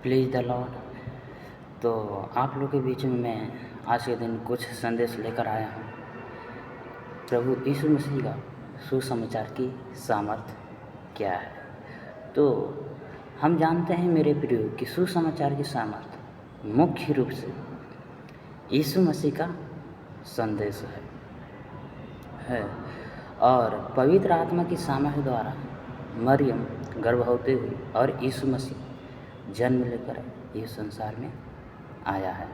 Please the Lord. तो आप लोग के बीच में मैं आज के दिन कुछ संदेश लेकर आया हूँ। प्रभु यीशु मसीह का सुसमाचार की सामर्थ्य क्या है। तो हम जानते हैं मेरे प्रिय कि सुसमाचार की सामर्थ्य मुख्य रूप से यीशु मसीह का संदेश है और पवित्र आत्मा की सामर्थ्य द्वारा मरियम गर्भवती हुई और यीशु मसीह जन्म लेकर इस संसार में आया है।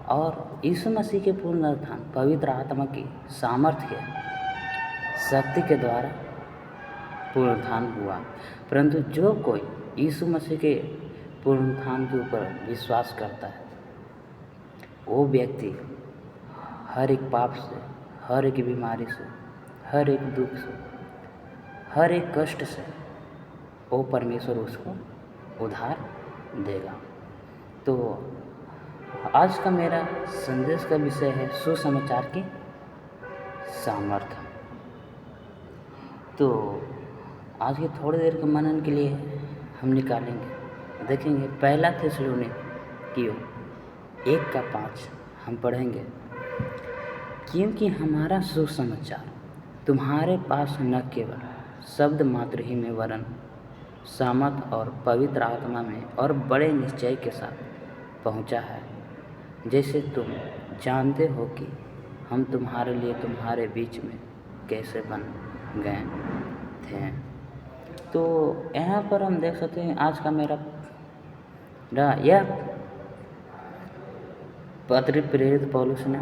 और यीशु मसीह के पुनरुत्थान पवित्र आत्मा की सामर्थ्य शक्ति के द्वारा पुनरुत्थान हुआ। परंतु जो कोई यीशु मसीह के पुनरुत्थान के ऊपर विश्वास करता है, वो व्यक्ति हर एक पाप से, हर एक बीमारी से, हर एक दुख से, हर एक कष्ट से वो परमेश्वर उसको उधार देगा। तो आज का मेरा संदेश का विषय है सुसमाचार की सामर्थ्य। तो आज के थोड़ी देर के मनन के लिए हम निकालेंगे, देखेंगे पहला थिस्सलुनीकियों 1:5 हम पढ़ेंगे। क्योंकि हमारा सुसमाचार तुम्हारे पास न केवल शब्द मात्र ही में वरन सामर्थ और पवित्र आत्मा में और बड़े निश्चय के साथ पहुंचा है, जैसे तुम जानते हो कि हम तुम्हारे लिए तुम्हारे बीच में कैसे बन गए थे। तो यहाँ पर हम देख सकते हैं आज का मेरा यह पत्र प्रेरित पौलुस ने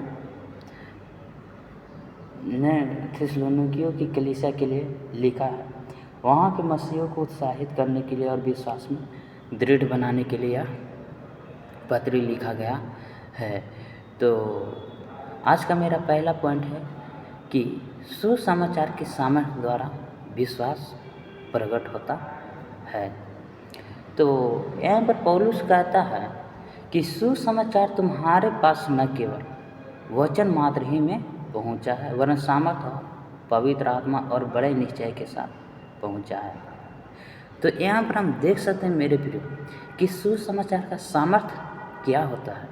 थिस्सलुनीकियों की कलीसिया के लिए लिखा है। वहाँ के मसीहों को उत्साहित करने के लिए और विश्वास में दृढ़ बनाने के लिए यह पत्र लिखा गया है। तो आज का मेरा पहला पॉइंट है कि सुसमाचार के सामर्थ्य द्वारा विश्वास प्रकट होता है। तो यहाँ पर पौलुस कहता है कि सुसमाचार तुम्हारे पास न केवल वचन मात्र ही में पहुँचा है वरन सामर्थ और पवित्र आत्मा और बड़े निश्चय के साथ पहुँचा है। तो यहाँ पर हम देख सकते हैं मेरे प्रिय कि सुसमाचार का सामर्थ्य क्या होता है।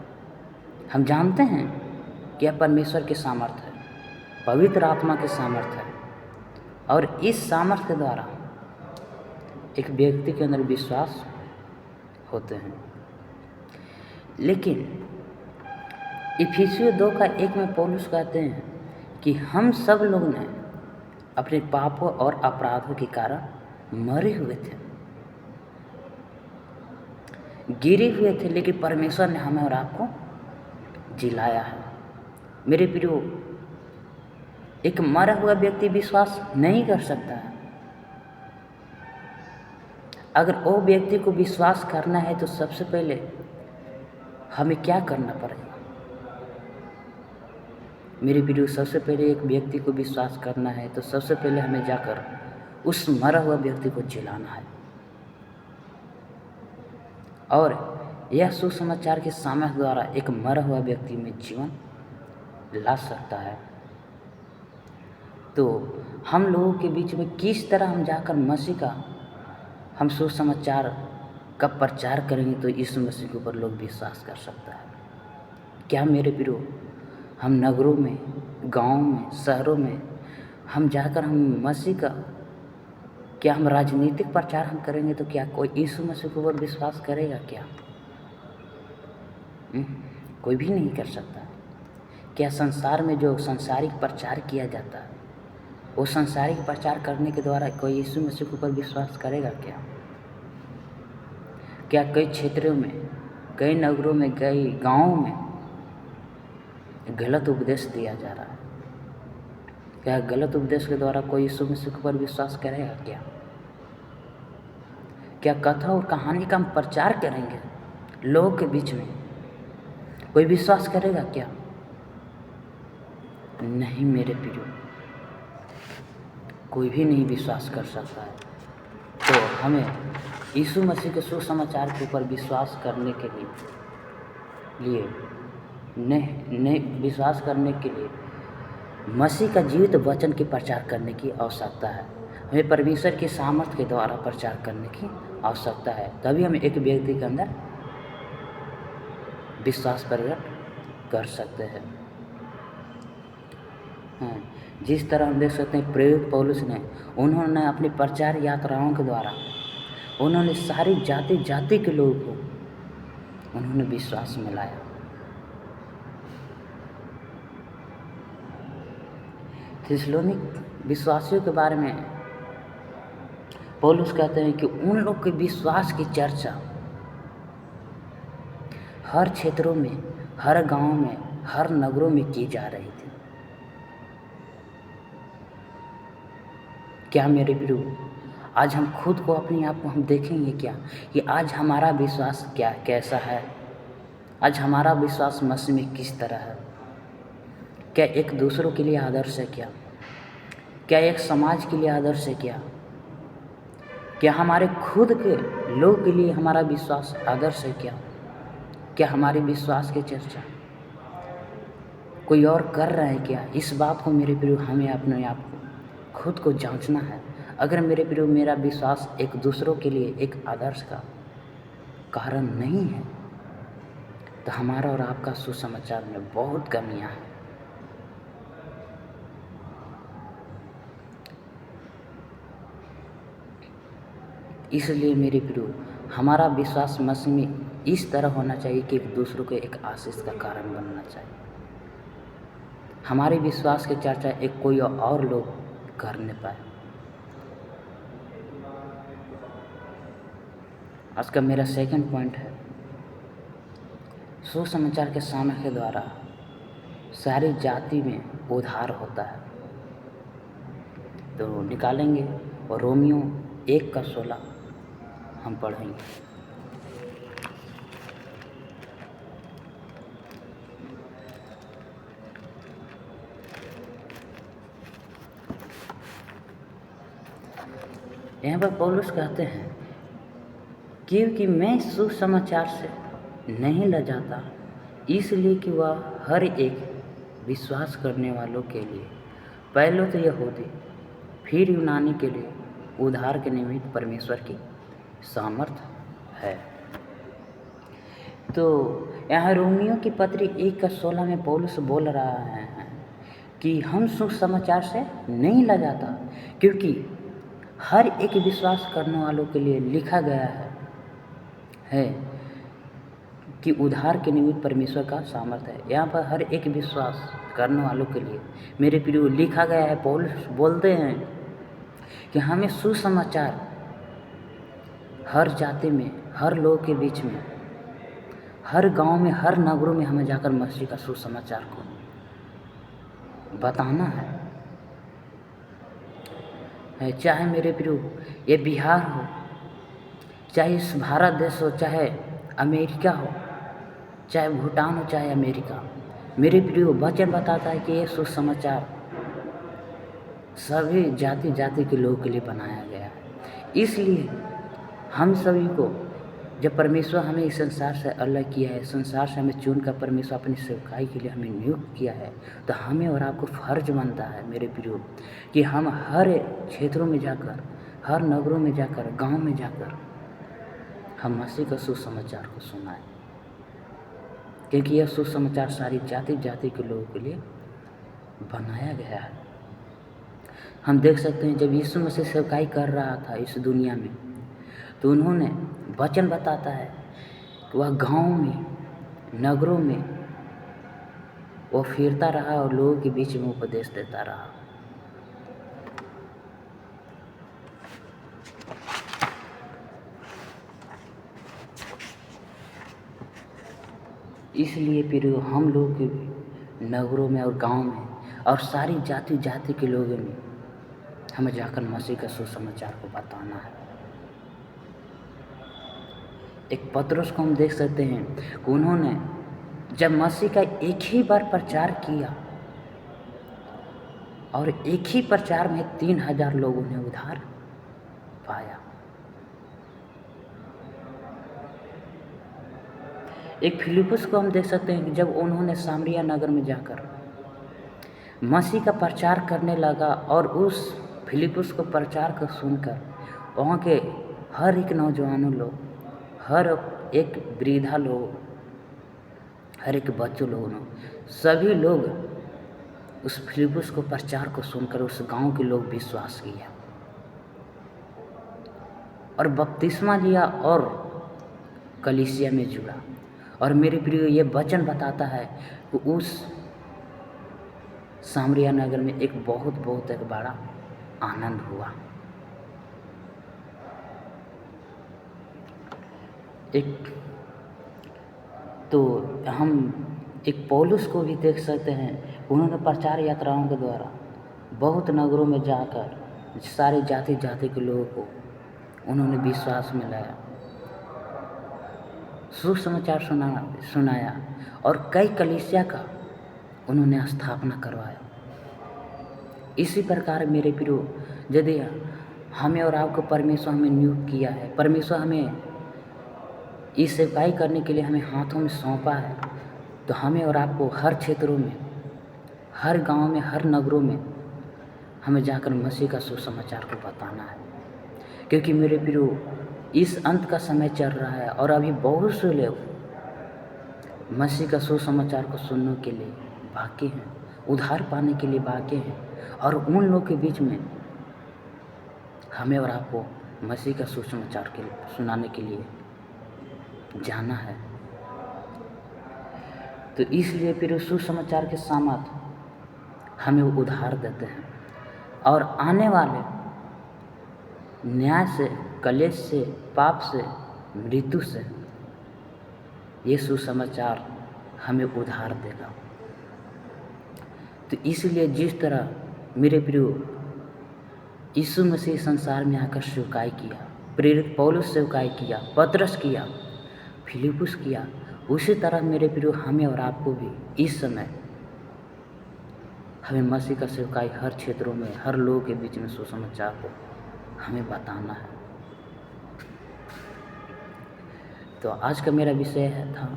हम जानते हैं कि यह परमेश्वर के सामर्थ्य है, पवित्र आत्मा के सामर्थ्य है और इस सामर्थ्य के द्वारा एक व्यक्ति के अंदर विश्वास होते हैं। लेकिन इफिसियों 2:1 में पौलुस कहते हैं कि हम सब लोग ने अपने पापों और अपराधों के कारण मरे हुए थे, गिरे हुए थे, लेकिन परमेश्वर ने हमें और आपको जिलाया है। मेरे प्रियो, एक मरा हुआ व्यक्ति विश्वास नहीं कर सकता है। अगर वो व्यक्ति को विश्वास करना है तो सबसे पहले हमें क्या करना पड़ेगा? मेरे प्रियो, सबसे पहले एक व्यक्ति को विश्वास करना है तो सबसे पहले हमें जाकर उस मरा हुआ व्यक्ति को जिलाना है और यह सुसमाचार के सामर्थ्य द्वारा एक मरा हुआ व्यक्ति में जीवन ला सकता है। तो हम लोगों के बीच में किस तरह हम जाकर मसीह का हम सुसमाचार का प्रचार करेंगे तो यीशु मसीह के ऊपर लोग विश्वास कर सकता है। क्या मेरे प्रियो, हम नगरों में, गाँव में, शहरों में हम जाकर हम मसीह का क्या हम राजनीतिक प्रचार हम करेंगे तो क्या कोई यीशु मसीह के ऊपर विश्वास करेगा? क्या कोई भी नहीं कर सकता। क्या संसार में जो सांसारिक प्रचार किया जाता है वो सांसारिक प्रचार करने के द्वारा कोई यीशु मसीह के ऊपर विश्वास करेगा? क्या कई क्षेत्रों में, कई नगरों में, कई गाँवों में गलत उपदेश दिया जा रहा है? क्या गलत उपदेश के द्वारा कोई यीशु मसीह के ऊपर विश्वास करेगा? क्या कथा और कहानी का हम प्रचार करेंगे लोगों के बीच में, कोई विश्वास करेगा? क्या नहीं मेरे प्रियो, कोई भी नहीं विश्वास कर सकता है। तो हमें यीशु मसीह के सुसमाचार के ऊपर विश्वास करने के लिए विश्वास करने के लिए मसीह का जीवित वचन के प्रचार करने की आवश्यकता है। हमें परमेश्वर की सामर्थ्य के द्वारा प्रचार करने की आवश्यकता है, तभी हम एक व्यक्ति के अंदर विश्वास प्रकट कर सकते हैं। हाँ, जिस तरह हम देख सकते हैं प्रेरित पौलुस ने, उन्होंने अपनी प्रचार यात्राओं के द्वारा उन्होंने सारी जाति जाति के लोगों को उन्होंने विश्वास में लाया। थिस्सलुनीक विश्वासियों के बारे में पौलुस कहते हैं कि उन लोग के विश्वास की चर्चा हर क्षेत्रों में, हर गांव में, हर नगरों में की जा रही थी। क्या मेरे प्रियो, आज हम खुद को, अपने आप को हम देखेंगे क्या कि आज हमारा विश्वास क्या कैसा है? आज हमारा विश्वास मसीह में किस तरह है? क्या एक दूसरों के लिए आदर्श है? क्या एक समाज के लिए आदर्श है? क्या हमारे खुद के लोग के लिए हमारा विश्वास आदर्श है? क्या हमारे विश्वास की चर्चा कोई और कर रहे हैं क्या? इस बात को मेरे प्रियो हमें अपने आप को खुद को जांचना है। अगर मेरे प्रियो मेरा विश्वास एक दूसरों के लिए एक आदर्श का कारण नहीं है, तो हमारा और आपका सुसमाचार में बहुत कमियां हैं। इसलिए मेरे प्रियो, हमारा विश्वास मसीह में इस तरह होना चाहिए कि एक दूसरों के एक आशीष का कारण बनना चाहिए। हमारे विश्वास की चर्चा एक कोई और लोग कर न पाए। आज का मेरा सेकंड पॉइंट है, सुसमाचार के सामर्थ्य के द्वारा सारी जाति में उद्धार होता है। तो निकालेंगे और रोमियो 1:16 हम पढ़ेंगे। यहाँ पर पौलुस कहते हैं, क्योंकि मैं सुसमाचार से नहीं लजाता, इसलिए कि वह हर एक विश्वास करने वालों के लिए, पहले तो यहूदी फिर यूनानी के लिए उद्धार के निमित्त परमेश्वर की सामर्थ है। तो यहाँ रोमियो की पत्री 1:16 में पौलुस बोल रहा है कि हम सुसमाचार से नहीं लजाता, क्योंकि हर एक विश्वास करने वालों के लिए लिखा गया है कि उद्धार के निमित्त परमेश्वर का सामर्थ है। यहाँ पर हर एक विश्वास करने वालों के लिए मेरे प्रियो लिखा गया है। पौलुस बोलते हैं कि हमें सुसमाचार हर जाति में, हर लोग के बीच में, हर गांव में, हर नगरों में हमें जाकर मसीह का सुसमाचार को बताना है। चाहे मेरे प्रियो ये बिहार हो, चाहे इस भारत देश हो, चाहे अमेरिका हो, चाहे भूटान हो, चाहे अमेरिका, मेरे प्रियो वचन बताता है कि ये सुसमाचार सभी जाति जाति के लोगों के लिए बनाया गया है। इसलिए हम सभी को, जब परमेश्वर हमें इस संसार से अलग किया है, संसार से हमें चुनकर परमेश्वर अपनी सेवकाई के लिए हमें नियुक्त किया है, तो हमें और आपको फर्ज बनता है मेरे प्रियो कि हम हर क्षेत्रों में जाकर, हर नगरों में जाकर, गांव में जाकर हम मसीह का सुसमाचार को सुनाएं, क्योंकि यह सुसमाचार सारी जाति जाति के लोगों के लिए बनाया गया है। हम देख सकते हैं जब यीशु मसीह सेवकाई कर रहा था इस दुनिया में, तो उन्होंने वचन बताता है कि वह गाँव में, नगरों में वो फिरता रहा और लोगों के बीच में उपदेश देता रहा। इसलिए फिर हम लोग के नगरों में और गांव में और सारी जाति जाति के लोगों में हमें जाकर मसीह का सुसमाचार को बताना है। एक पतरस को हम देख सकते हैं कि उन्होंने जब मसीह का एक ही बार प्रचार किया और एक ही प्रचार में 3000 लोगों ने उद्धार पाया। एक फिलिप्पुस को हम देख सकते हैं कि जब उन्होंने सामरिया नगर में जाकर मसीह का प्रचार करने लगा और उस फिलिपुस को प्रचार को सुनकर वहाँ के हर एक नौजवानों लोग, हर एक वृद्धा लोग, हर एक बच्चों लोगों, सभी लोग उस फिलिपुस को प्रचार को सुनकर उस गांव के लोग विश्वास किया और बपतिस्मा लिया और कलीसिया में जुड़ा। और मेरे प्रिय, ये वचन बताता है कि उस सामरिया नगर में एक बहुत एक बड़ा आनंद हुआ। तो हम एक पौलुस को भी देख सकते हैं, उन्होंने प्रचार यात्राओं के द्वारा बहुत नगरों में जाकर सारी जाति के लोगों को उन्होंने विश्वास में लाया, सुसमाचार सुनाया और कई कलीसिया का उन्होंने स्थापना करवाया। इसी प्रकार मेरे प्रियो, यदि हमें और आपको परमेश्वर हमें नियुक्त किया है, परमेश्वर हमें इस सेवकाई करने के लिए हमें हाथों में सौंपा है, तो हमें और आपको हर क्षेत्रों में, हर गांव में, हर नगरों में हमें जाकर मसीह का सुसमाचार को बताना है। क्योंकि मेरे प्रियो, इस अंत का समय चल रहा है और अभी बहुत से लोग मसीह का सुसमाचार को सुनने के लिए बाकी हैं, उद्धार पाने के लिए बाकी हैं, और उन लोग के बीच में हमें और आपको मसीह का सुसमाचार के सुनाने के लिए जाना है। तो इसलिए फिर सुसमाचार के सामर्थ हमें उद्धार देते हैं और आने वाले न्याय से, कलेश से, पाप से, मृत्यु से ये सुसमाचार हमें उद्धार देगा। तो इसलिए जिस तरह मेरे प्रियो यीशु मसीह संसार में आकर सेवकाई किया, प्रेरित पौलुस सेवकाई किया, पतरस किया, फिलिपुस किया, उसी तरह मेरे प्रियो हमें और आपको भी इस समय हमें मसीह का सेवकाई हर क्षेत्रों में, हर लोगों के बीच में सुसमाचार को हमें बताना है। तो आज का मेरा विषय था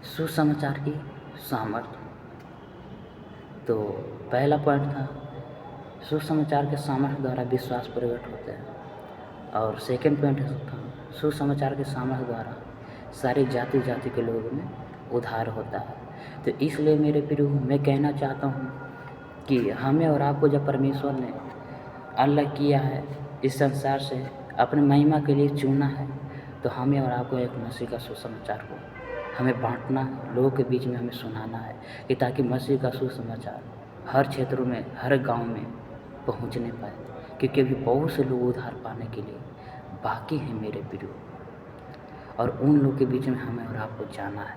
सुसमाचार की सामर्थ्य। तो पहला पॉइंट था सुसमाचार के सामर्थ्य द्वारा विश्वास प्रकट होता है, और सेकंड पॉइंट था सुसमाचार के सामर्थ्य द्वारा सारी जाति के लोगों में उद्धार होता है। तो इसलिए मेरे प्रियो, मैं कहना चाहता हूँ कि हमें और आपको जब परमेश्वर ने अलग किया है, इस संसार से अपने महिमा के लिए चुना है, तो हमें और आपको एक मसीह का सुसमाचार को हमें बांटना है, लोगों के बीच में हमें सुनाना है, कि ताकि मसीह का सुसमाचार हर क्षेत्रों में, हर गांव में पहुंचने पाए। क्योंकि अभी बहुत से लोग उद्धार पाने के लिए बाकी हैं मेरे प्रियो, और उन लोगों के बीच में हमें और आपको जाना है।